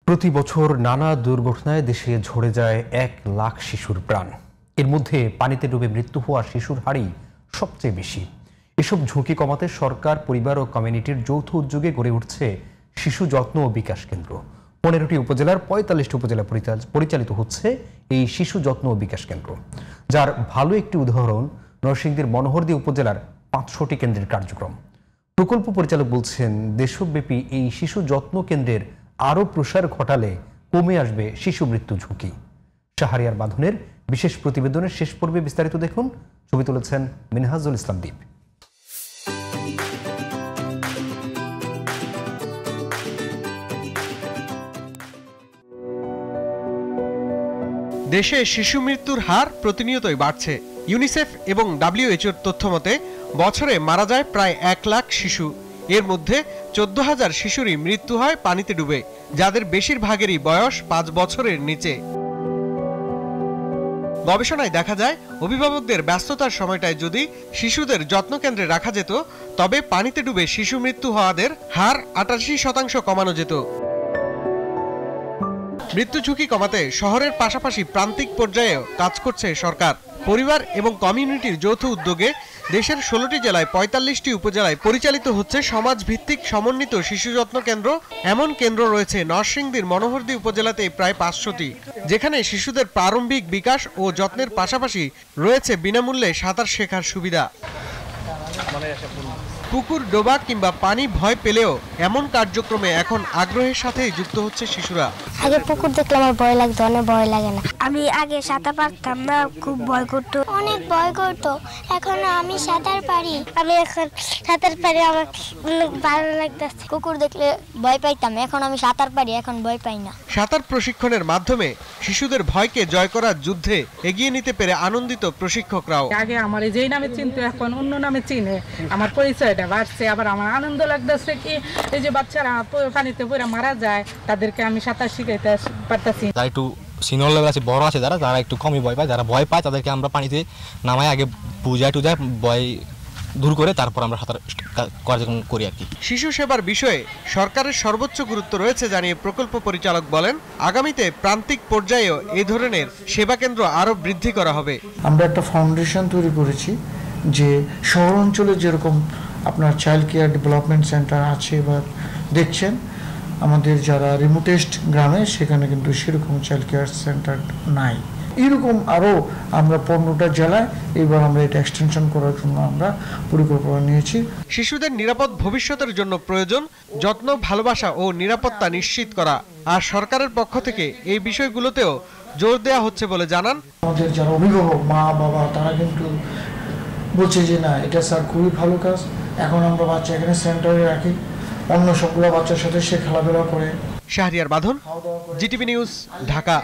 প্রতি বছর নানা দুর্ঘটনায় দেশে ঝরে যায় ১ লাখ শিশুর প্রাণ। এর মধ্যে পানিতে ডুবে মৃত্যু হওয়া শিশুর হারই সবচেয়ে বেশি। এসব ঝুঁকি কমাতে সরকার, পরিবার ও কমিউনিটির যৌথ উদ্যোগে গড়ে উঠছে শিশু যত্ন ও বিকাশ কেন্দ্র। ১৫টি উপজেলার ৪৫টি উপজেলা পরিচালিত হচ্ছে এই শিশু যত্ন ও বিকাশ কেন্দ্র, যার ভালো একটি উদাহরণ নরসিংদীর মনোহরদী উপজেলার ৫০০টি কেন্দ্রের কার্যক্রম। প্রকল্প পরিচালক বলছেন, দেশব্যাপী এই শিশু যত্ন কেন্দ্রের আরও প্রসার ঘটালে কমে আসবে শিশু মৃত্যু ঝুঁকি। শাহরিয়ার বাঁধনের বিশেষ প্রতিবেদনের শেষ পর্বে বিস্তারিত দেখুন। ছবি তুলেছেন মিনহাজুল ইসলাম দ্বীপ। দেশে শিশু মৃত্যুর হার প্রতিনিয়তই বাড়ছে। ইউনিসেফ এবং WHO তথ্য মতে বছরে মারা যায় প্রায় ১ লাখ শিশু। এর মধ্যে ১৪,০০০ শিশুরই মৃত্যু হয় পানিতে ডুবে, যাদের বেশিরভাগেরই বয়স ৫ বছরের নিচে। গবেষণায় দেখা যায়, অভিভাবকদের ব্যস্ততার সময়টায় যদি শিশুদের যত্ন কেন্দ্রে রাখা যেত, তবে পানিতে ডুবে শিশু মৃত্যু হওয়াদের হার ৮৮% কমানো যেত। মৃত্যু ঝুঁকি কমাতে শহরের পাশাপাশি প্রান্তিক পর্যায়েও কাজ করছে সরকার। পরিবার এবং কমিউনিটির যৌথ উদ্যোগে দেশের ১৬টি জেলায় ৪৫টি উপজেলায় পরিচালিত হচ্ছে সমাজভিত্তিক সমন্বিত শিশু যত্ন কেন্দ্র। এমন কেন্দ্র রয়েছে নরসিংদীর মনোহরদী উপজেলাতে প্রায় ৫০০টি, যেখানে শিশুদের প্রারম্ভিক বিকাশ ও যত্নের পাশাপাশি রয়েছে বিনামূল্যে সাঁতার শেখার সুবিধা। পুকুর, ডোবা কিংবা পানি ভয় পেলেও এমন কার্যক্রমে এখন আগ্রহের সাথেই যুক্ত হচ্ছে শিশুরা। আগে পুকুর দেখলে আমার ভয় লাগতো, অনেক ভয় লাগে না। আমি আগে সাঁতার পারতাম না, খুব ভয় করতো, অনেক ভয় করতো। এখন আমি সাঁতার পারি, আমি এখন সাঁতার পারি, আমার অনেক ভালো লাগতেছে। কুকুর দেখলে ভয় পাইতাম, এখন আমি সাঁতার পারি, এখন ভয় পাই না। সাঁতার প্রশিক্ষণের মাধ্যমে শিশুদের ভয়কে জয় করার যুদ্ধে এগিয়ে নিতে পেরে আনন্দিত প্রশিক্ষকরাও। আগে আমার যেই নামে চিনতো, এখন অন্য নামে চিনে, আমার পরিচয়টা বাড়ছে। আবার আমার আনন্দ লাগতেছে কি, এই যে বাচ্চারা পানিতে পড়ে মারা যায়, তাদেরকে আমি সাঁতার শিখাইতে পারতেছি। যারা একটু সিনিয়র লেভেল আছে, বড় আছে, যারা একটু কমই ভয় পায়, যারা ভয় পায় তাদেরকে আমরা পানিতে নামাই আগে বুঝায় টুজায় ভয় দূর করে তারপর আমরা সাঁতার কার্যক্রম করি আর কি। শিশু সেবার বিষয়ে সরকারের সর্বোচ্চ গুরুত্ব রয়েছে জানিয়ে প্রকল্প পরিচালক বলেন, আগামীতে প্রান্তিক পর্যায়েও এই ধরনের সেবা কেন্দ্র আরো বৃদ্ধি করা হবে। আমরা একটা ফাউন্ডেশন তৈরি করেছি, যে শহর অঞ্চলে যেরকম আপনার চাইল্ড কেয়ার ডেভেলপমেন্ট সেন্টার আছে বা দেখছেন, আমাদের যারা রিমোটেস্ট গ্রামে সেখানে কিন্তু সেরকম চাইল্ড কেয়ার সেন্টার নাই। এরকম আরও আমরা 15টা জেলায় এবার আমরা এটা এক্সটেনশন করার জন্য আমরা পরিকল্পনা নিয়েছি। শিশুদের নিরাপদ ভবিষ্যতের জন্য প্রয়োজন যত্ন, ভালোবাসা ও নিরাপত্তা নিশ্চিত করা। আর সরকারের পক্ষ থেকে এই বিষয়গুলোতেও জোর দেওয়া হচ্ছে বলে জানান। আমাদের যারা অভিভাবক, মা বাবা, তারা কিন্তু বলছে যে না, এটা স্যার খুবই ভালো কাজ। এখন আমরা বাচ্চা এখানে সেন্টারে রাখি, অন্য সবগুলো বাচ্চার সাথে সে খেলাধুলা করে। শাহরিয়ার বাঁধন, GTV নিউজ, ঢাকা।